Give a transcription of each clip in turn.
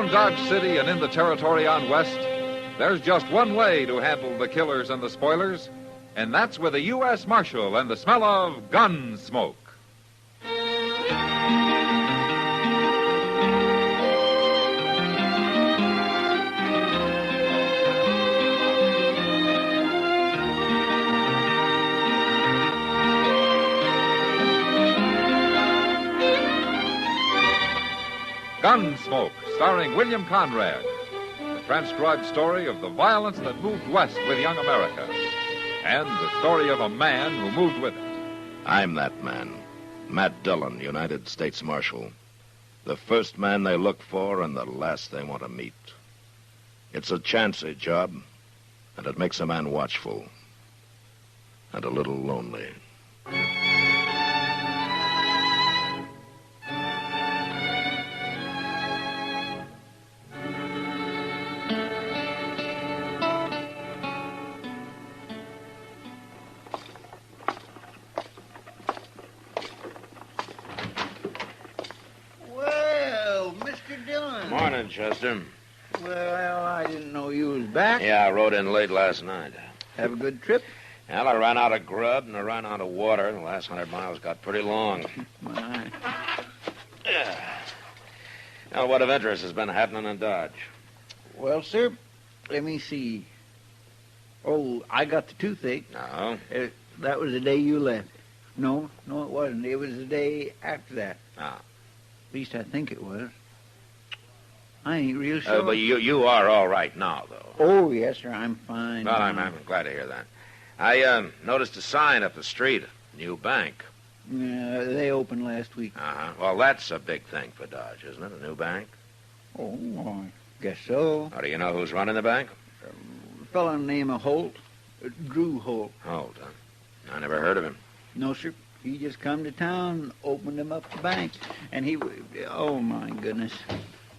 Around Dodge City and in the territory on West, there's just one way to handle the killers and the spoilers, and that's with a U.S. Marshal and the smell of Gunsmoke. Gunsmoke, starring William Conrad. The transcribed story of the violence that moved west with young America. And the story of a man who moved with it. I'm that man. Matt Dillon, United States Marshal. The first man they look for and the last they want to meet. It's a chancy job, and it makes a man watchful. And a little lonely. Morning, Chester. Well, I didn't know you was back. Yeah, I rode in late last night. Have a good trip? Well, I ran out of grub and I ran out of water. The last 100 miles got pretty long. My. Yeah. Now, what of interest has been happening in Dodge? Well, sir, let me see. Oh, I got the toothache. No. That was the day you left. No, it wasn't. It was the day after that. Ah. At least I think it was. I ain't real sure. But you are all right now, though. Oh, yes, sir. I'm fine. Well, I'm glad to hear that. I noticed a sign up the street. New bank. Yeah, they opened last week. Uh-huh. Well, that's a big thing for Dodge, isn't it? A new bank? Oh, I guess so. How do you know who's running the bank? A fellow named Holt. Drew Holt. Holt, huh? I never heard of him. No, sir. He just come to town, opened him up the bank, and he... Oh, my goodness.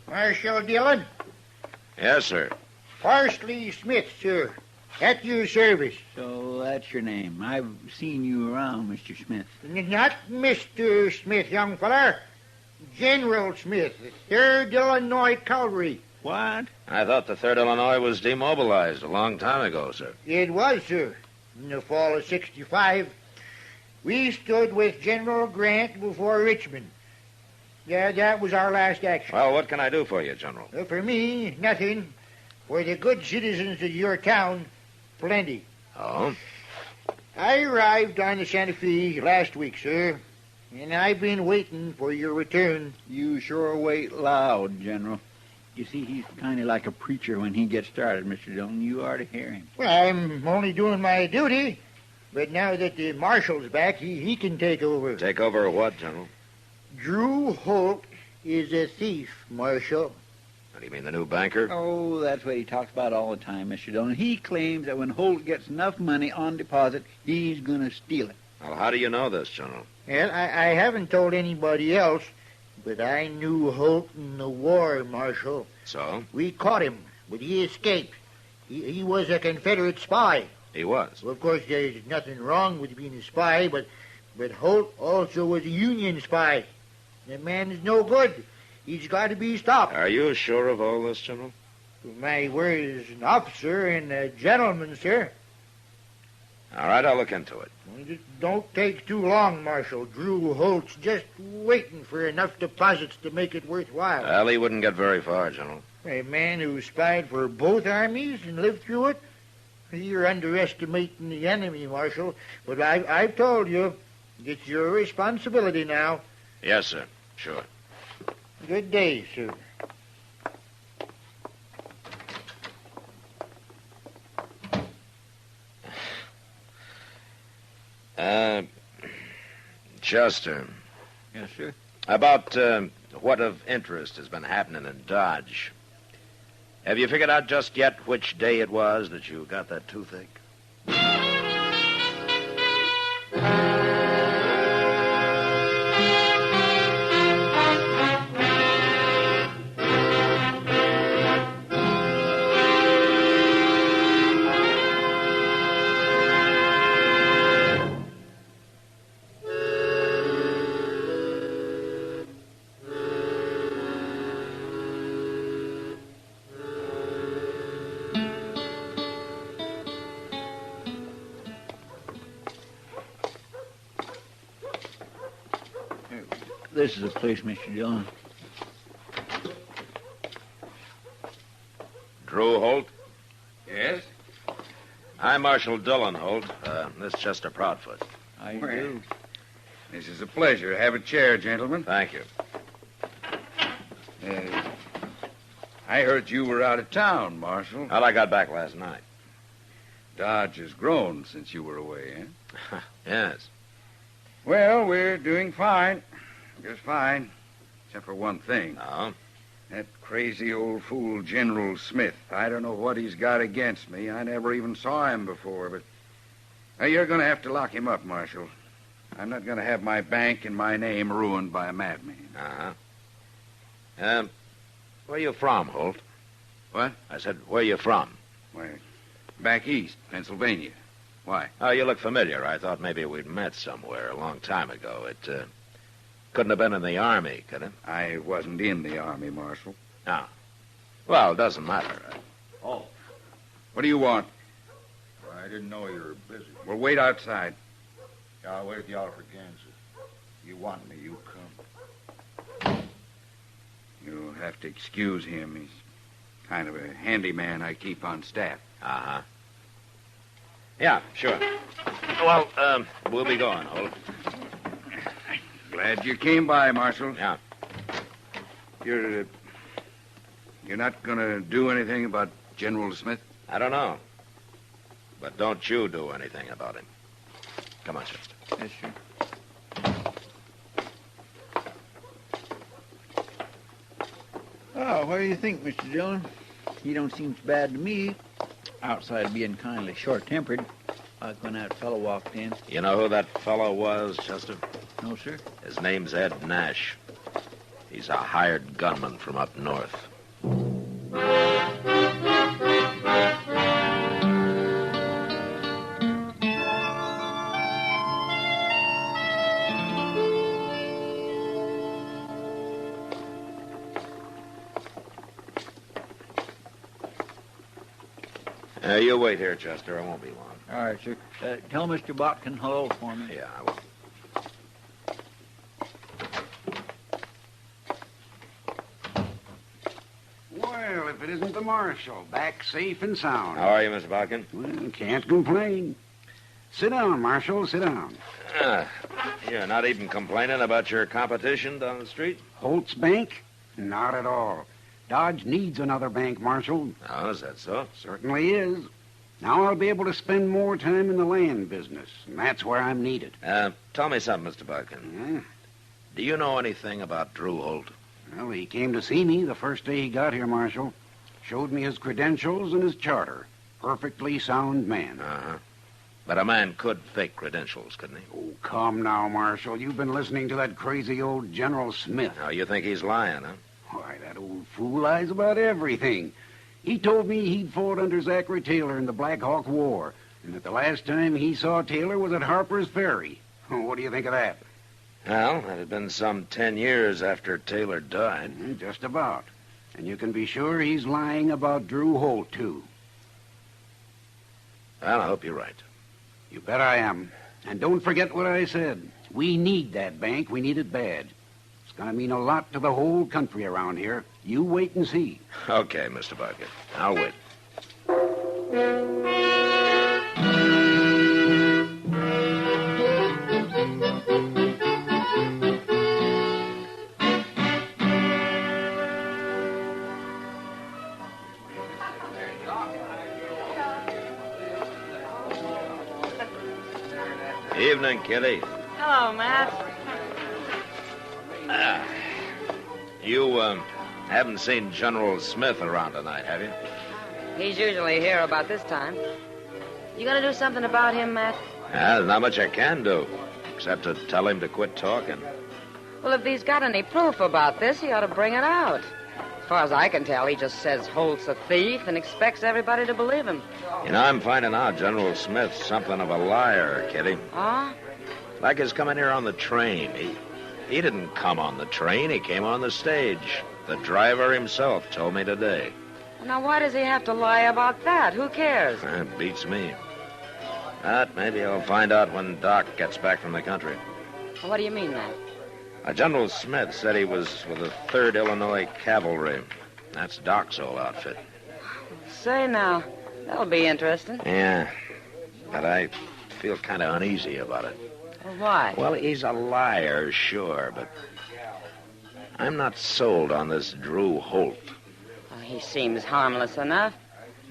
Marshal Dillon? Yes, sir. Parsley Smith, sir. At your service. So that's your name. I've seen you around, Mr. Smith. Not Mr. Smith, young feller. General Smith, 3rd Illinois Cavalry. What? I thought the 3rd Illinois was demobilized a long time ago, sir. It was, sir. In the fall of 65, we stood with General Grant before Richmond. Yeah, that was our last action. Well, what can I do for you, General? For me, nothing. For the good citizens of your town, plenty. Oh? I arrived on the Santa Fe last week, sir, and I've been waiting for your return. You sure wait loud, General. You see, he's kind of like a preacher when he gets started, Mr. Dillon. You ought to hear him. Well, I'm only doing my duty, but now that the marshal's back, he can take over. Take over what, General? Drew Holt is a thief, Marshal. What do you mean, the new banker? Oh, that's what he talks about all the time, Mr. Dillon. He claims that when Holt gets enough money on deposit, he's going to steal it. Well, how do you know this, General? Well, I haven't told anybody else, but I knew Holt in the war, Marshal. So? We caught him, but he escaped. He was a Confederate spy. He was? Well, of course, there's nothing wrong with being a spy, but Holt also was a Union spy. The man is no good. He's got to be stopped. Are you sure of all this, General? My word as an officer and a gentleman, sir. All right, I'll look into it. Well, just don't take too long, Marshal. Drew Holt's just waiting for enough deposits to make it worthwhile. Well, he wouldn't get very far, General. A man who spied for both armies and lived through it? You're underestimating the enemy, Marshal. But I've told you, it's your responsibility now. Yes, sir. Sure. Good day, sir. Chester. Yes, sir. About what of interest has been happening in Dodge. Have you figured out just yet which day it was that you got that toothache? This is the place, Mr. Dillon. Drew Holt? Yes? I'm Marshal Dillon, Holt. This is Chester Proudfoot. I do. This is a pleasure. Have a chair, gentlemen. Thank you. I heard you were out of town, Marshal. Well, I got back last night. Dodge has grown since you were away, eh? Yes. Well, we're doing fine. Just fine. Except for one thing. No? That crazy old fool General Smith. I don't know what he's got against me. I never even saw him before, but... you're going to have to lock him up, Marshal. I'm not going to have my bank and my name ruined by a madman. Uh-huh. Where you from, Holt? What? I said, where you from? Why, back east, Pennsylvania. Why? Oh, you look familiar. I thought maybe we'd met somewhere a long time ago. It couldn't have been in the Army, could it? I wasn't in the Army, Marshal. No. Well, it doesn't matter. Oh. What do you want? Well, I didn't know you were busy. Well, wait outside. Yeah, I'll wait at the Oliver Gansett. You want me, you come. You'll have to excuse him. He's kind of a handyman I keep on staff. Uh-huh. Yeah, sure. Well, we'll be going, Holt. Glad you came by, Marshal. Yeah. You're not going to do anything about General Smith? I don't know. But don't you do anything about him. Come on, Chester. Yes, sir. Oh, what do you think, Mr. Dillon? He don't seem so bad to me. Outside being kindly short-tempered, like when that fellow walked in. You know who that fellow was, Chester? No, sir. His name's Ed Nash. He's a hired gunman from up north. You wait here, Chester. I won't be long. All right, sir. Tell Mr. Botkin hello for me. Yeah, I will. Well, if it isn't the Marshal, back safe and sound. How are you, Mr. Botkin? Well, can't complain. Sit down, Marshal, sit down. You're not even complaining about your competition down the street? Holt's Bank? Not at all. Dodge needs another bank, Marshal. Oh, is that so? Certainly is. Now I'll be able to spend more time in the land business, and that's where I'm needed. Tell me something, Mr. Botkin. Do you know anything about Drew Holt? Well, he came to see me the first day he got here, Marshal. Showed me his credentials and his charter. Perfectly sound man. Uh-huh. But a man could fake credentials, couldn't he? Oh, come now, Marshal. You've been listening to that crazy old General Smith. Now, you think he's lying, huh? Why, that old fool lies about everything. He told me he'd fought under Zachary Taylor in the Black Hawk War, and that the last time he saw Taylor was at Harper's Ferry. What do you think of that? Well, it had been some 10 years after Taylor died. Just about. And you can be sure he's lying about Drew Holt, too. Well, I hope you're right. You bet I am. And don't forget what I said. We need that bank. We need it bad. It's going to mean a lot to the whole country around here. You wait and see. Okay, Mr. Botkin. I'll wait. Evening, Kitty. Hello, Matt. You haven't seen General Smith around tonight, have you? He's usually here about this time. You gonna do something about him, Matt? There's not much I can do, except to tell him to quit talking. Well, if he's got any proof about this, he ought to bring it out. As far as I can tell, he just says Holt's a thief and expects everybody to believe him. You know, I'm finding out General Smith's something of a liar, Kitty. Oh? Like his coming here on the train. He didn't come on the train. He came on the stage. The driver himself told me today. Now, why does he have to lie about that? Who cares? It beats me. But maybe I'll find out when Doc gets back from the country. What do you mean, Matt? General Smith said he was with the 3rd Illinois Cavalry. That's Doc's old outfit. Say now, that'll be interesting. Yeah, but I feel kind of uneasy about it. Well, why? Well, he's a liar, sure, but I'm not sold on this Drew Holt. Well, he seems harmless enough.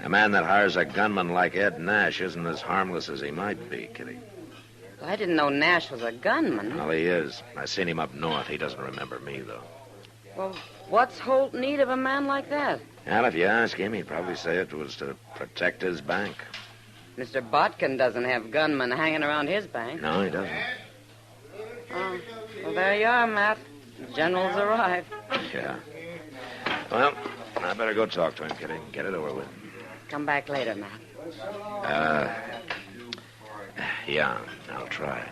A man that hires a gunman like Ed Nash isn't as harmless as he might be, Kitty. Well, I didn't know Nash was a gunman. Well, he is. I seen him up north. He doesn't remember me, though. Well, what's Holt need of a man like that? Well, if you ask him, he'd probably say it was to protect his bank. Mr. Botkin doesn't have gunmen hanging around his bank. No, he doesn't. Oh, well, there you are, Matt. The General's arrived. Yeah. Well, I better go talk to him, Kitty. Get it over with. Come back later, Matt. Yeah, I'll try.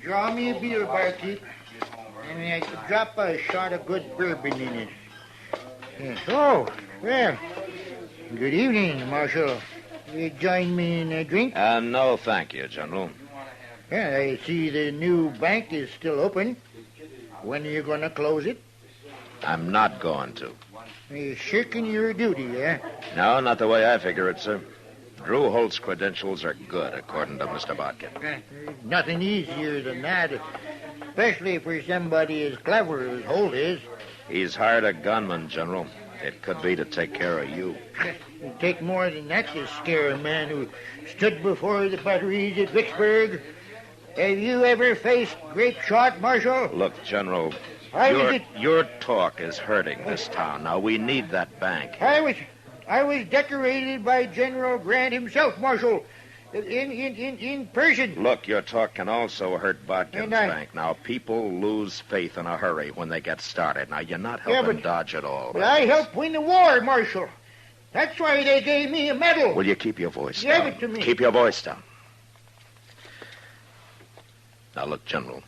Draw me a beer, barkeep. And I could drop a shot of good bourbon in it. Yes. Oh, well. Good evening, Marshal. You join me in a drink? No, thank you, General. Yeah, I see the new bank is still open. When are you going to close it? I'm not going to. You're shirking your duty, eh? No, not the way I figure it, sir. Drew Holt's credentials are good, according to Mr. Botkin. There's nothing easier than that, especially for somebody as clever as Holt is. He's hired a gunman, General. It could be to take care of you. It'd take more than that to scare a man who stood before the batteries at Vicksburg. Have you ever faced grape shot, Marshal? Look, General, I your talk is hurting this town. Now, we need that bank. I was decorated by General Grant himself, Marshal, in person. Look, your talk can also hurt Botkin's And bank. Now, people lose faith in a hurry when they get started. Now, you're not helping Dodge at all. But I helped win the war, Marshal. That's why they gave me a medal. Will you keep your voice Give down? it to me. Keep your voice down. Now, look, General,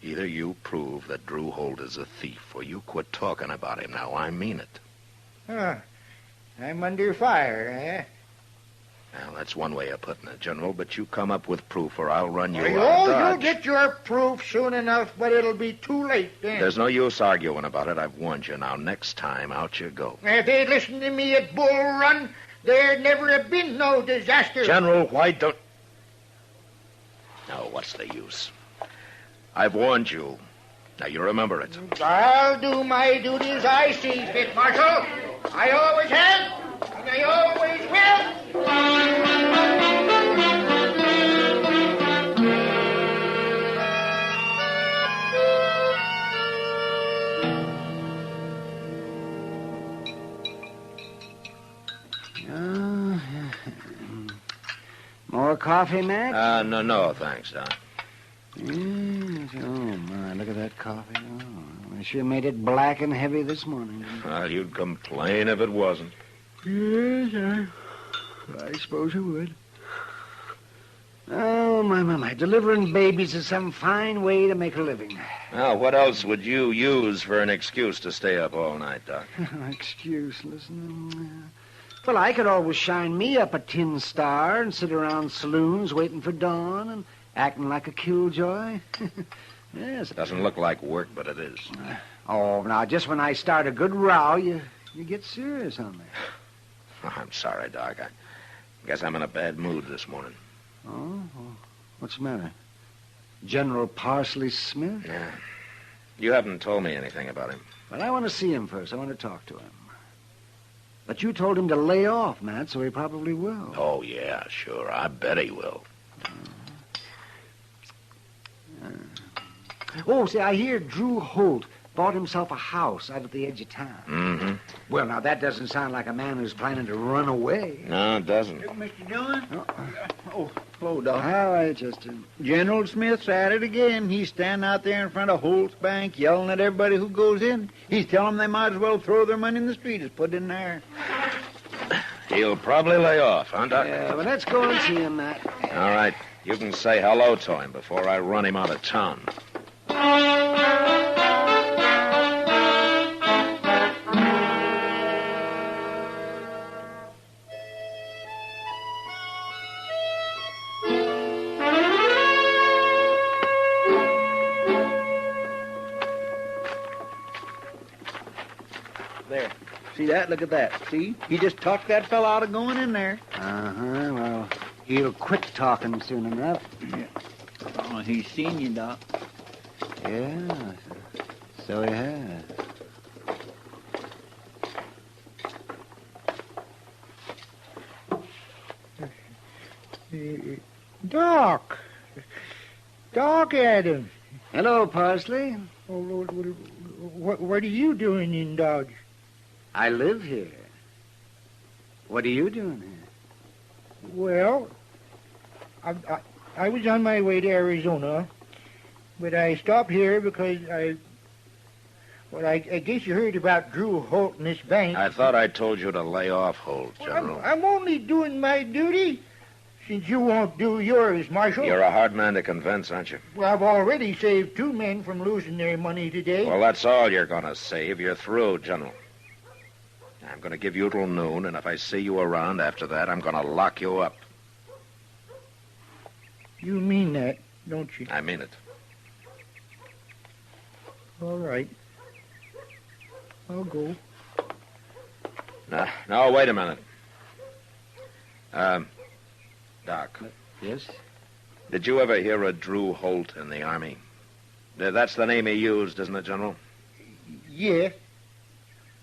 either you prove that Drew Holt is a thief or you quit talking about him. Now, I mean it. I'm under fire, eh? Well, that's one way of putting it, General, but you come up with proof or I'll run you out of You'll Dodge. get your proof soon enough, but it'll be too late then. There's no use arguing about it. I've warned you. Now, next time, out you go. If they'd listened to me at Bull Run, there'd never have been no disaster. General, why don't... Now, what's the use? I've warned you. Now, you remember it. I'll do my duty as I see fit, Marshal. I always have, and I always will. More coffee, Matt? No, thanks, Doc. Yes. Oh, my, look at that coffee. Oh, I sure made it black and heavy this morning. Well, you'd complain if it wasn't. Yes, I suppose I would. Oh, my. Delivering babies is some fine way to make a living. Now, what else would you use for an excuse to stay up all night, Doc? Excuse, listen. Well, I could always shine me up a tin star and sit around saloons waiting for dawn and acting like a killjoy. Yes. Doesn't look like work, but it is. Oh, now, just when I start a good row, you get serious on me. Oh, I'm sorry, Doc. I guess I'm in a bad mood this morning. Oh? What's the matter? General Parsley Smith? Yeah. You haven't told me anything about him. Well, I want to see him first. I want to talk to him. But you told him to lay off, Matt, so he probably will. Oh, yeah, sure. I bet he will. Oh, see, I hear Drew Holt bought himself a house out at the edge of town. Mm-hmm. Well, now, that doesn't sound like a man who's planning to run away. No, it doesn't. Mr. Dillon? Hello, Doc. How are you, Chester? General Smith's at it again. He's standing out there in front of Holt's bank yelling at everybody who goes in. He's telling them they might as well throw their money in the street as put it in there. He'll probably lay off, huh, Doc? Yeah, well, let's go and see him, Matt. All right. You can say hello to him before I run him out of town. that? Look at that. See? He just talked that fella out of going in there. Uh-huh. Well, he'll quit talking soon enough. Yeah. Oh, he's seen you, Doc. Yeah, so he has. Doc. Doc Adams. Hello, Parsley. Oh, what are you doing in Dodge? I live here. What are you doing here? Well, I was on my way to Arizona, but I stopped here because I guess you heard about Drew Holt and this bank. I thought I told you to lay off Holt, General. I'm only doing my duty, since you won't do yours, Marshal. You're a hard man to convince, aren't you? Well, I've already saved 2 men from losing their money today. Well, that's all you're going to save. You're through, General. I'm going to give you till noon, and if I see you around after that, I'm going to lock you up. You mean that, don't you? I mean it. All right. I'll go. No, wait a minute. Doc. Yes? Did you ever hear of Drew Holt in the Army? That's the name he used, isn't it, General? Yeah.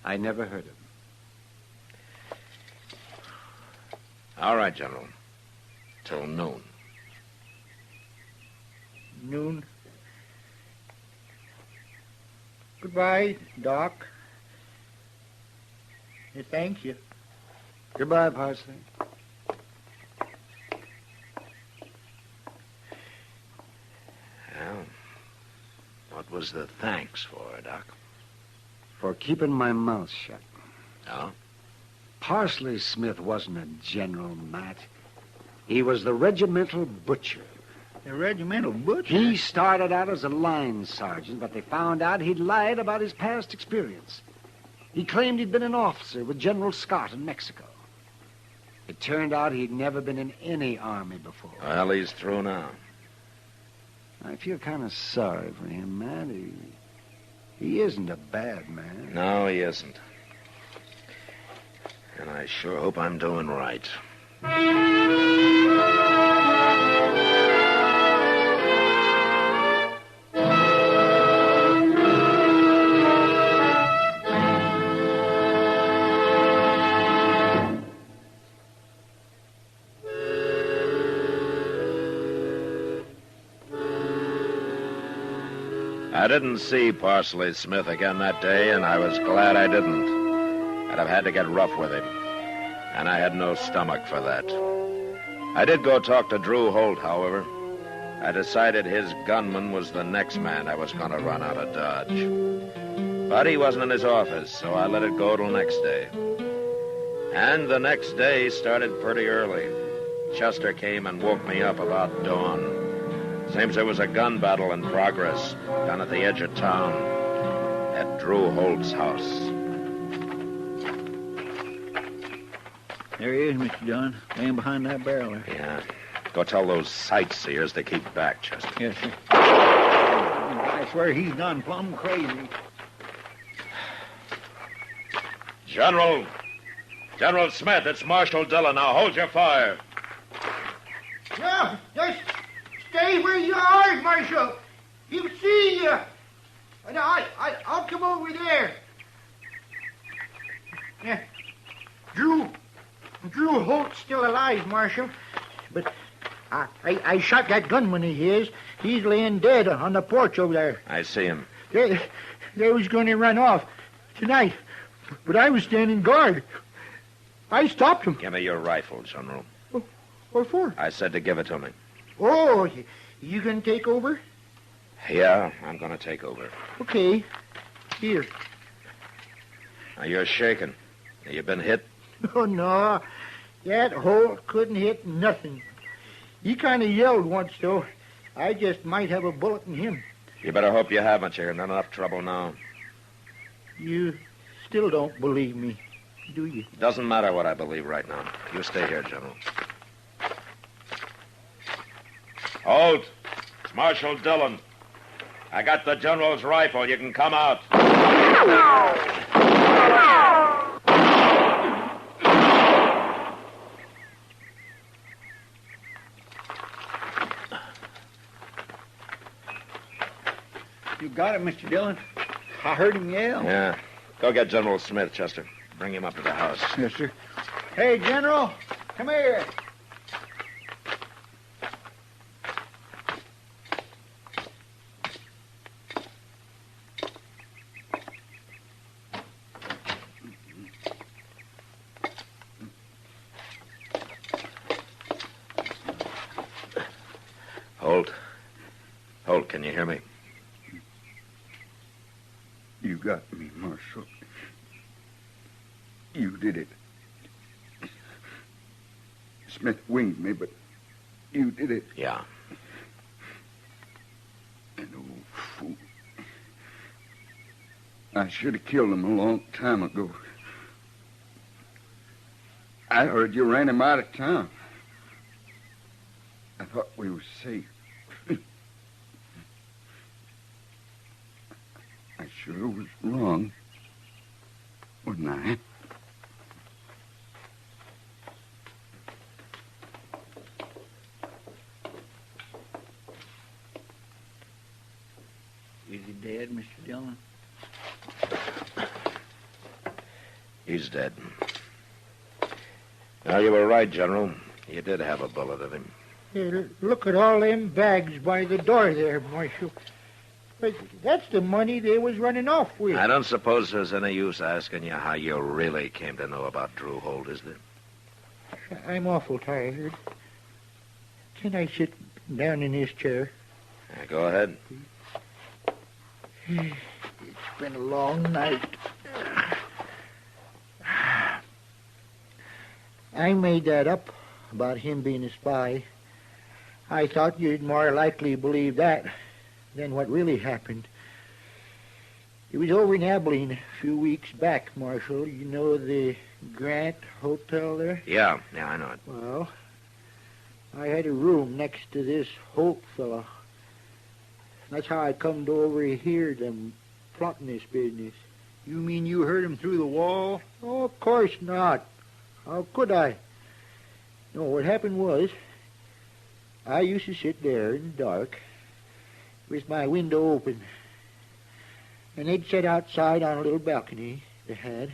I never heard of him. All right, General. Till noon. Noon. Goodbye, Doc. Thank you. Goodbye, Parsley. Well, what was the thanks for, Doc? For keeping my mouth shut. Oh? Parsley Smith wasn't a general, Matt. He was the regimental butcher. The regimental butcher? He started out as a line sergeant, but they found out he'd lied about his past experience. He claimed he'd been an officer with General Scott in Mexico. It turned out he'd never been in any army before. Well, he's through now. I feel kind of sorry for him, Matt. He isn't a bad man. No, he isn't. And I sure hope I'm doing right. I didn't see Parsley Smith again that day, and I was glad I didn't. I'd have had to get rough with him, and I had no stomach for that. I did go talk to Drew Holt, however. I decided his gunman was the next man I was going to run out of Dodge. But he wasn't in his office, so I let it go till next day. And the next day started pretty early. Chester came and woke me up about dawn. Seems there was a gun battle in progress down at the edge of town at Drew Holt's house. There he is, Mr. Dunn, laying behind that barrel there. Yeah. Go tell those sightseers to keep back, Chester. Yes, sir. I swear he's gone plumb crazy. General Smith, it's Marshal Dillon. Now hold your fire. No, just stay where you are, Marshal. He'll see you. And I'll come over there. Yeah. Drew Holt's still alive, Marshal. But I shot that gunman of his. He's laying dead on the porch over there. I see him. They was going to run off tonight, but I was standing guard. I stopped him. Give me your rifle, General. What for? I said to give it to me. Oh, you gonna take over? Yeah, I'm going to take over. Okay. Here. Now, you're shaking. You been hit? Oh, no. That Holt couldn't hit nothing. He kind of yelled once, though. I just might have a bullet in him. You better hope you haven't. You're in enough trouble now. You still don't believe me, do you? Doesn't matter what I believe right now. You stay here, General. Holt, it's Marshal Dillon. I got the General's rifle. You can come out. got it, Mr. Dillon. I heard him yell. Yeah. Go get General Smith, Chester. Bring him up to the house. Yes, sir. Hey, General, come here. Holt, can you hear me? You got me, Marshal. You did it. Smith winged me, but you did it. Yeah. An old fool. I should have killed him a long time ago. I heard you ran him out of town. I thought we were safe. I sure was wrong, wasn't I? Is he dead, Mr. Dillon? He's dead. Now, you were right, General. You did have a bullet in him. Hey, look at all them bags by the door there, Marshal. But that's the money they was running off with. I don't suppose there's any use asking you how you really came to know about Drew Holt, is there? I'm awful tired. Can I sit down in this chair? Yeah, go ahead. It's been a long night. I made that up about him being a spy. I thought you'd more likely believe that than what really happened. It was over in Abilene a few weeks back, Marshal. You know the Grant Hotel there? Yeah, I know it. Well, I had a room next to this Holt fella. That's how I come to overhear them plotting this business. You mean you heard him through the wall? Oh, of course not. How could I? No, what happened was, I used to sit there in the dark with my window open. And they'd sit outside on a little balcony they had,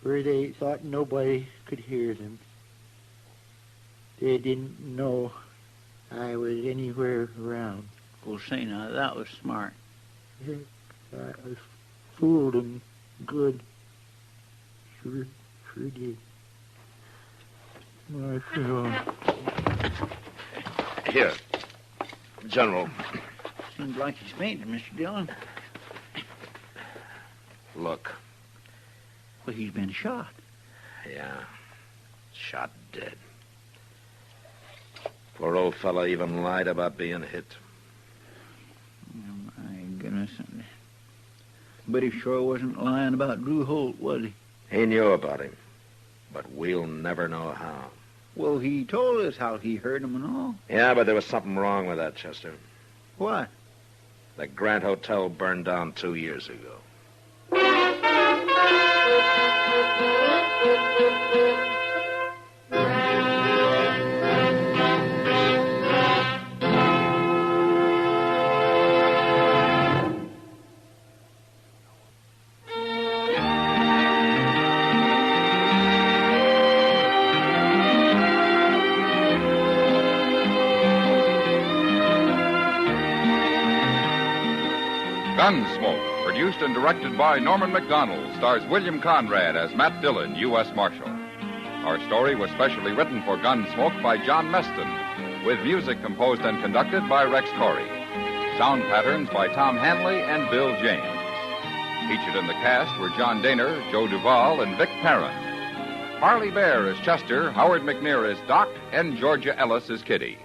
where they thought nobody could hear them. They didn't know I was anywhere around. Well, say now, that was smart. Yeah, I fooled them good. Sure did. Marshal. Here, General. Seems like he's fainted, Mr. Dillon. Look. Well, he's been shot. Yeah, shot dead. Poor old fella even lied about being hit. Oh, my goodness. But he sure wasn't lying about Drew Holt, was he? He knew about him, but we'll never know how. Well, he told us how he heard him and all. Yeah, but there was something wrong with that, Chester. What? The Grant Hotel burned down 2 years ago. Gunsmoke, produced and directed by Norman MacDonald, stars William Conrad as Matt Dillon, U.S. Marshal. Our story was specially written for Gunsmoke by John Meston, with music composed and conducted by Rex Corey. Sound patterns by Tom Hanley and Bill James. Featured in the cast were John Daner, Joe Duvall, and Vic Perrin. Harley Bear is Chester, Howard McNear is Doc, and Georgia Ellis is Kitty.